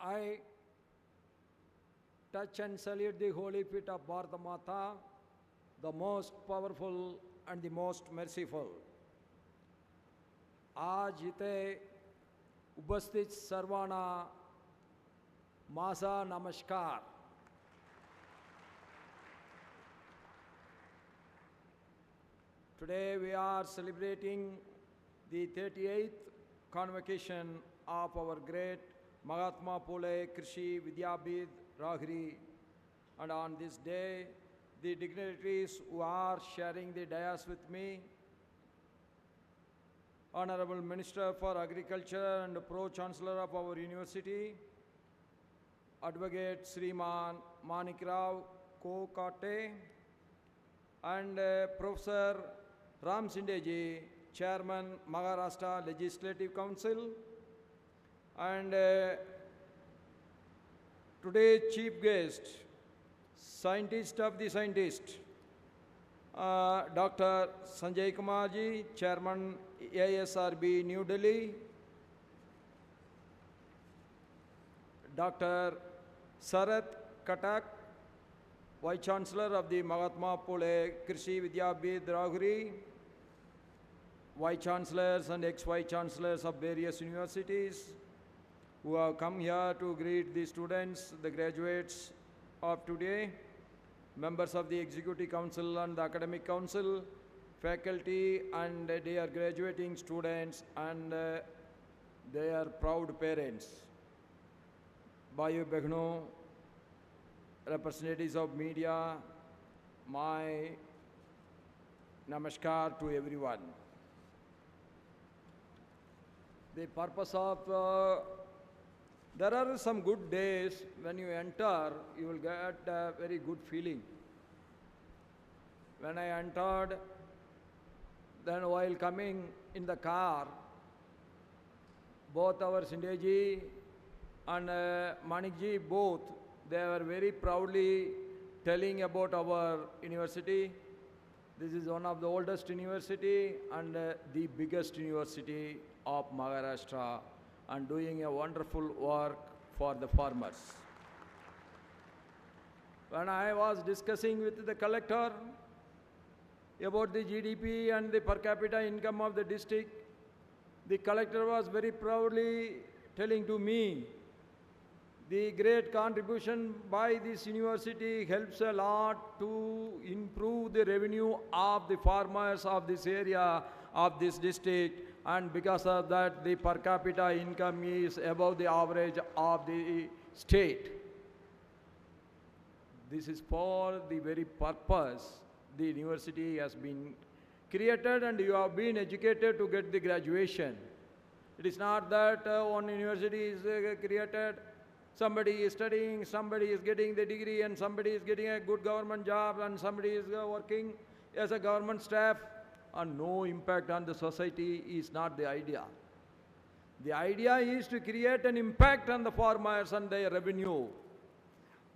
I touch and salute the holy feet of Bharata Mata, the most powerful and the most merciful. आज इथे उपस्थित सर्वांना माझा नमस्कार. Today we are celebrating the 38th convocation of our great Mahatma Phule Krishi Vidyapeeth Rahuri, and on this day the dignitaries who are sharing the dais with me, Honorable Minister for Agriculture and Pro-Chancellor of our University, Advocate Sriman Manikrao Kokate, and Professor Ram Shinde ji, Chairman Maharashtra Legislative Council, and today's chief guest, scientist of the scientist, Dr. Sanjay Kumar ji, Chairman ASRB New Delhi, Dr. Sharad Gadakh, Vice-Chancellor of the Mahatma Phule Krishi Vidyapeeth Rahuri, Vice-Chancellors and ex-Vice-Chancellors of various universities who have come here to greet the students, the graduates of today, members of the Executive Council and the Academic Council, faculty and their graduating students and their proud parents, Bhaiyo Behno, representatives of media, my namaskar to everyone. The purpose of there are some good days when you enter, you will get a very good feeling. When I entered, then while coming in the car, both our Shinde ji and Manik ji, both, they were very proudly telling about our university. This is one of the oldest university and the biggest university of Maharashtra, and doing a wonderful work for the farmers. When I was discussing with the collector about the GDP and the per capita income of the district, the collector was very proudly telling to me, the great contribution by this university helps a lot to improve the revenue of the farmers of this area, of this district, and because of that the per capita income is above the average of the state. This is for the very purpose the university has been created, and you have been educated to get the graduation. It is not that one university is created, somebody is studying, somebody is getting the degree, and somebody is getting a good government job, and somebody is working as a government staff, and no impact on the society is not the idea. The idea is to create an impact on the farmers and their revenue.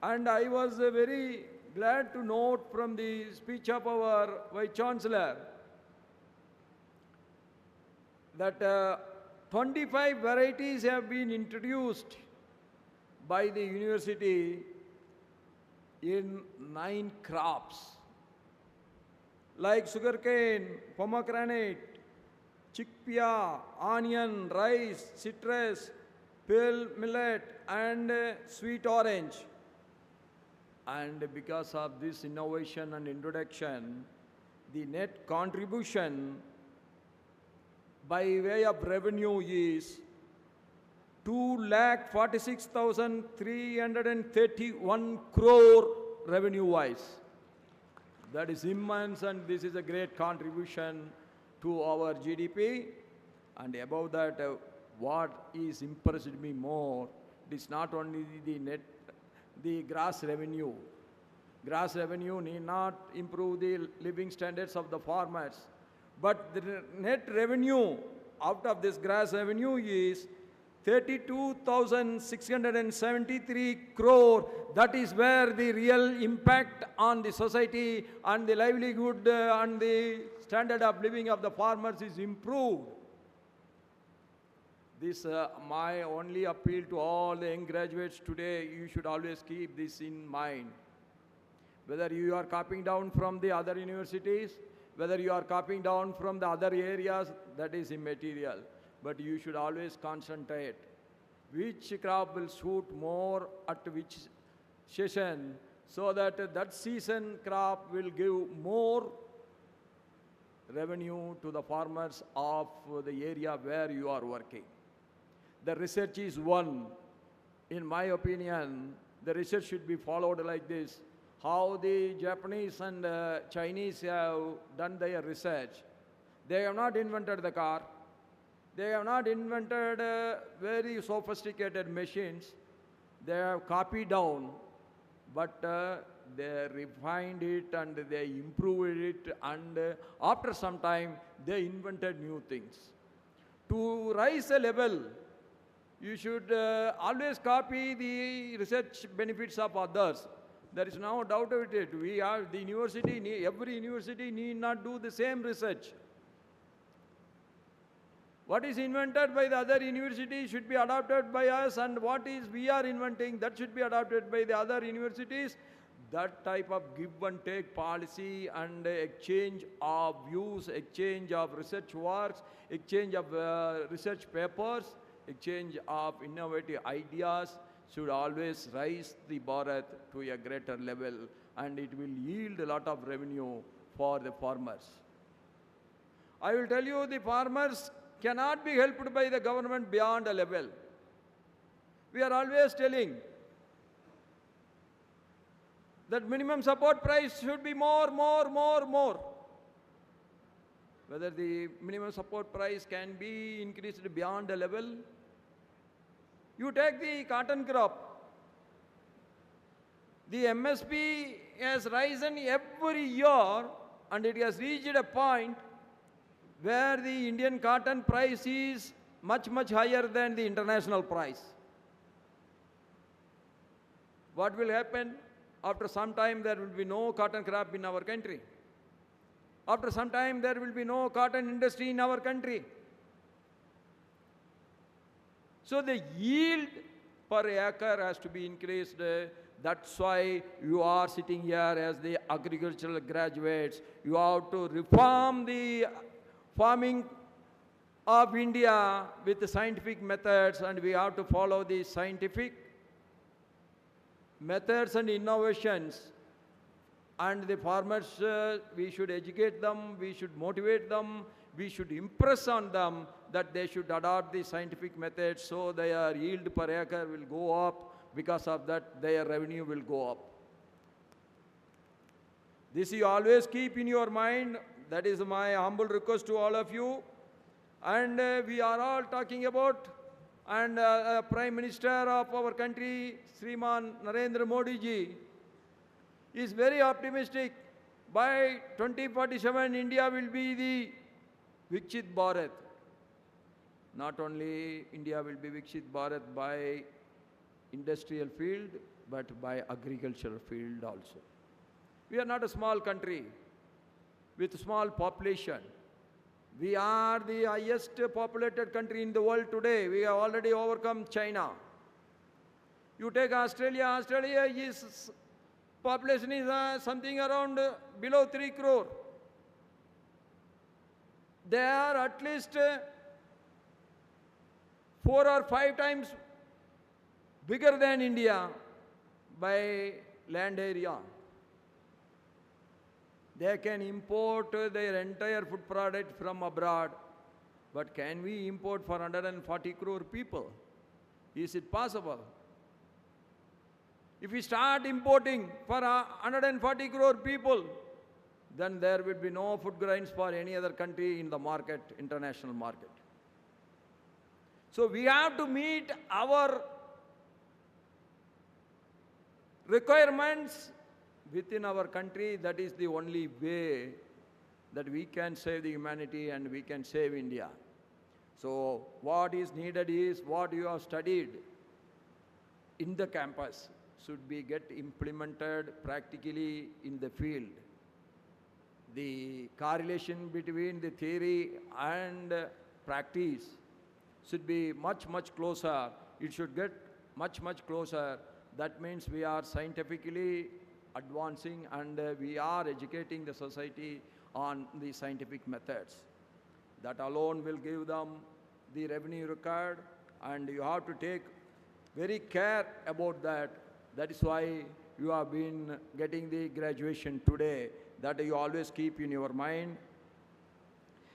And I was very glad to note from the speech of our Vice-Chancellor that 25 varieties have been introduced by the university in 9 crops, like sugarcane, pomegranate, chickpea, onion, rice, citrus, pale millet, and sweet orange. And because of this innovation and introduction, the net contribution by way of revenue is 2,46,331 crore revenue-wise. That is immense, and this is a great contribution to our GDP. And above that, what is impressed me more, it is not only the gross revenue. Gross revenue need not improve the living standards of the farmers, but the net revenue out of this gross revenue is 32,673 crore. That is where the real impact on the society and the livelihood and the standard of living of the farmers is improved. This my only appeal to all the young graduates today, you should always keep this in mind. Whether you are copying down from the other universities, whether you are copying down from the other areas, that is immaterial. But you should always concentrate which crop will suit more at which session, so that that season crop will give more revenue to the farmers of the area where you are working. The research is one. In my opinion, the research should be followed like this. How the Japanese and Chinese have done their research. They have not invented the car. They have not invented very sophisticated machines. They have copied down, but they refined it and they improved it, and after some time they invented new things. To rise the level, you should always copy the research benefits of others. There is no doubt about it. We are the university, every university need not do the same research. What is invented by the other universities should be adopted by us, and what is we are inventing, that should be adopted by the other universities. That type of give and take policy and exchange of views, exchange of research works, exchange of research papers, exchange of innovative ideas should always raise the Bharat to a greater level, and it will yield a lot of revenue for the farmers. I will tell you, the farmers cannot be helped by the government beyond a level. We are always telling that minimum support price should be more. Whether the minimum support price can be increased beyond a level. You take the cotton crop. The MSP has risen every year, and it has reached a point where the Indian cotton price is much higher than the international price. What will happen? After some time, there will be no cotton crop in our country. After some time, there will be no cotton industry in our country. So the yield per acre has to be increased. That's why you are sitting here as the agricultural graduates. You have to reform the farming of India with the scientific methods, and we have to follow the scientific methods and innovations. And the farmers, we should educate them, we should motivate them, we should impress on them that they should adopt the scientific methods, so their yield per acre will go up. Because of that, their revenue will go up. This you always keep in your mind. That is my humble request to all of you. And we are all talking about, and Prime Minister of our country, Sriman Narendra Modi ji, is very optimistic. By 2047, India will be the Viksit Bharat. Not only India will be Viksit Bharat by industrial field, but by agricultural field also. We are not a small country with small population. We are the highest populated country in the world today. We have already overcome China. You take Australia. Australia's population is something around below 3 crore. They are at least 4 or 5 times bigger than India by land area. They can import their entire food product from abroad, but can we import for 140 crore people? Is it possible? If we start importing for 140 crore people, then there will be no food grains for any other country in the market, international market. So we have to meet our requirements within our country. That is the only way that we can save the humanity and we can save India. So what is needed is what you have studied in the campus should be get implemented practically in the field. The correlation between the theory and practice should be much, much closer. It should get much, much closer. That means we are scientifically advancing and we are educating the society on the scientific methods. That alone will give them the revenue required, and you have to take very care about that. That is why you have been getting the graduation today, that you always keep in your mind.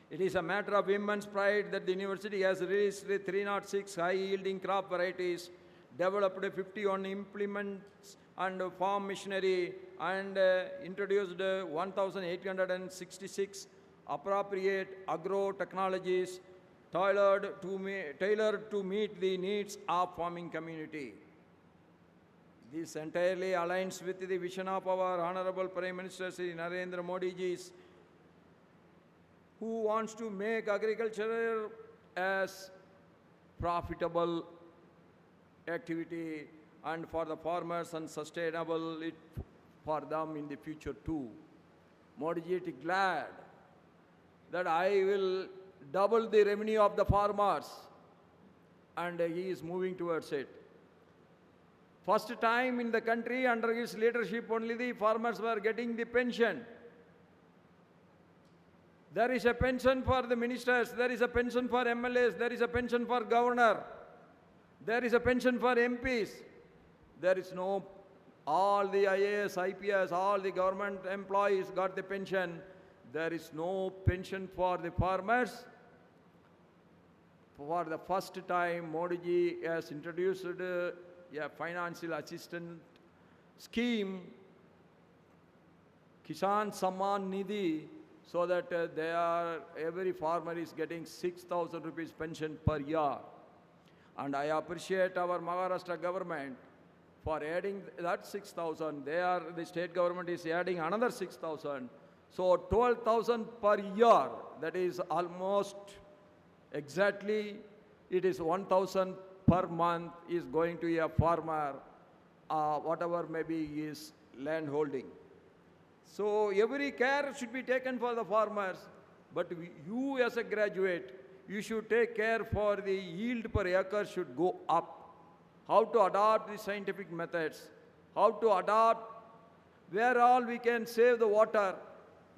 It is a matter of immense pride that the university has released 306 high-yielding crop varieties, developed 51 implements and farm machinery, and introduced 1,866 appropriate agro-technologies tailored to meet the needs of farming community. This entirely aligns with the vision of our Honorable Prime Minister Shri Narendra Modi ji's, who wants to make agriculture as profitable activity and for the farmers and sustainable it for them in the future too. Modi ji is glad that I will double the revenue of the farmers, and he is moving towards it. First time in the country under his leadership only the farmers were getting the pension. There is a pension for the ministers, there is a pension for MLAs, there is a pension for governor, there is a pension for MPs. There is no, all the IAS, IPS, all the government employees got the pension. There is no pension for the farmers. For the first time, Modi ji has introduced a financial assistance scheme, Kisan Samman Nidhi, so that every farmer is getting 6,000 rupees pension per year. And I appreciate our Maharashtra government for adding that 6,000. The state government is adding another 6,000. So 12,000 per year, that is almost exactly, it is 1,000 per month is going to a farmer, whatever maybe his land holding. So every care should be taken for the farmers, but you as a graduate, you should take care for the yield per acre should go up. How to adopt the scientific methods, how to adopt where all we can save the water,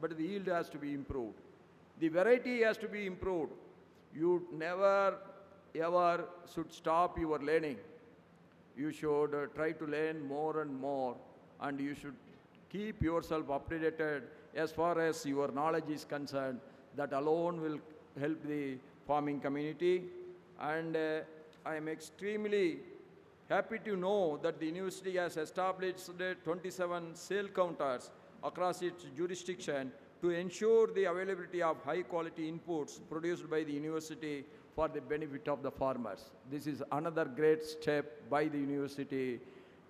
but the yield has to be improved. The variety has to be improved. You never ever should stop your learning. You should try to learn more and more, and you should keep yourself updated as far as your knowledge is concerned. That alone will help the farming community. And I am extremely happy to know that the university has established 27 sale counters across its jurisdiction to ensure the availability of high-quality inputs produced by the university for the benefit of the farmers. This is another great step by the university.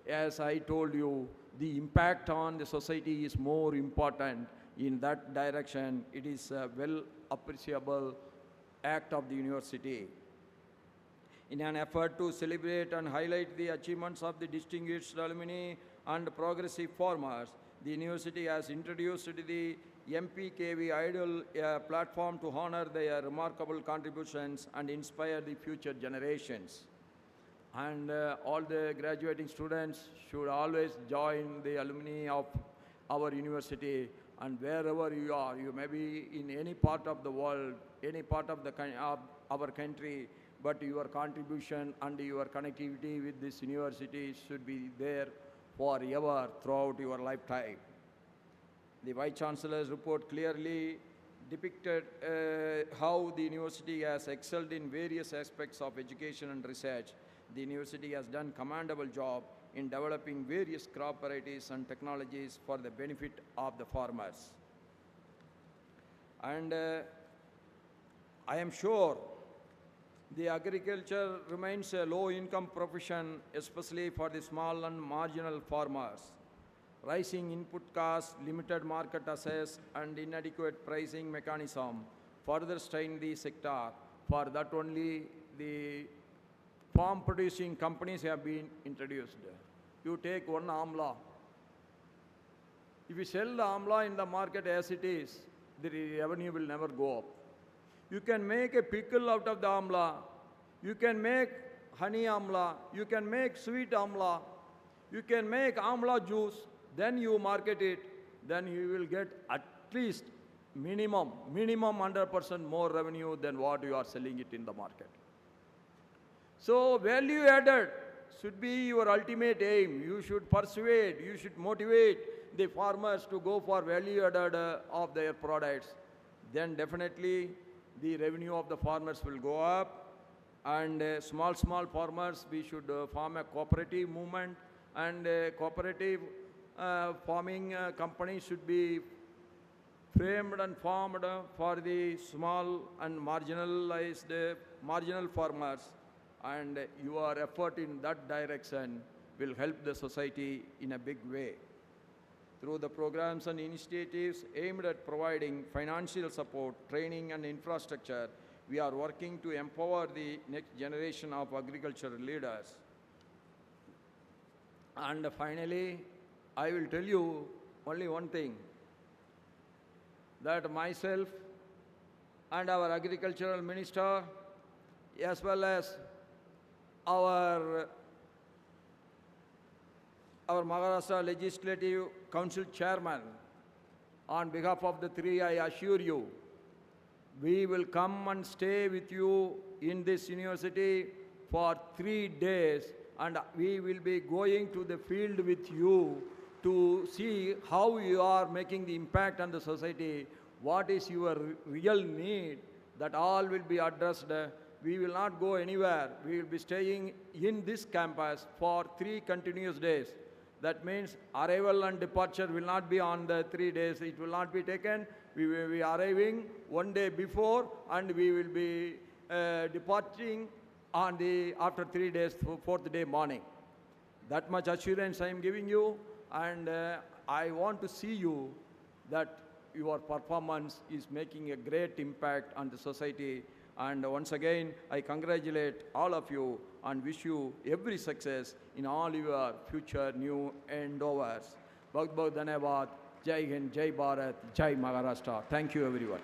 As I told you, the impact on the society is more important. In that direction, it is a well appreciable act of the university. In an effort to celebrate and highlight the achievements of the distinguished alumni and progressive farmers, the university has introduced the MPKV Idol, a platform to honor their remarkable contributions and inspire the future generations. And all the graduating students should always join the alumni of our university, and wherever you are, you may be in any part of the world, any part of our country, but your contribution and your connectivity with this university should be there forever throughout your lifetime. The Vice-Chancellor's report clearly depicted how the university has excelled in various aspects of education and research. The university has done a commendable job in developing various crop varieties and technologies for the benefit of the farmers. And I am sure the agriculture remains a low-income profession, especially for the small and marginal farmers. Rising input costs, limited market access, and inadequate pricing mechanism further strain the sector. For that only the farm-producing companies have been introduced. You take one amla. If you sell the amla in the market as it is, the revenue will never go up. You can make a pickle out of the amla. You can make honey amla, you can make sweet amla, you can make amla juice, then you market it, then you will get at least minimum 100% more revenue than what you are selling it in the market. So value added should be your ultimate aim. You should persuade, you should motivate the farmers to go for value added of their products. Then definitely the revenue of the farmers will go up. And small farmers, we should form a cooperative movement, and cooperative farming companies should be framed and formed for the small and marginal farmers. And your effort in that direction will help the society in a big way. Through the programs and initiatives aimed at providing financial support, training and infrastructure, we are working to empower the next generation of agricultural leaders. And finally, I will tell you only one thing, that myself and our agricultural minister, as well as our Maharashtra Legislative Council Chairman, on behalf of the three, I assure you, we will come and stay with you in this university for 3 days, and we will be going to the field with you to see how you are making the impact on the society, what is your real need, that all will be addressed. We will not go anywhere. We will be staying in this campus for 3 continuous days. That means arrival and departure will not be on the 3 days. It will not be taken. We will be arriving 1 day before, and we will be departing on after 3 days, 4th day morning. That much assurance I am giving you, and I want to see you that your performance is making a great impact on the society. And once again, I congratulate all of you and wish you every success in all your future new endeavors. Bahut bahut dhanyavad. Jai Hind, Jai Bharat, Jai Maharashtra. Thank you, everyone.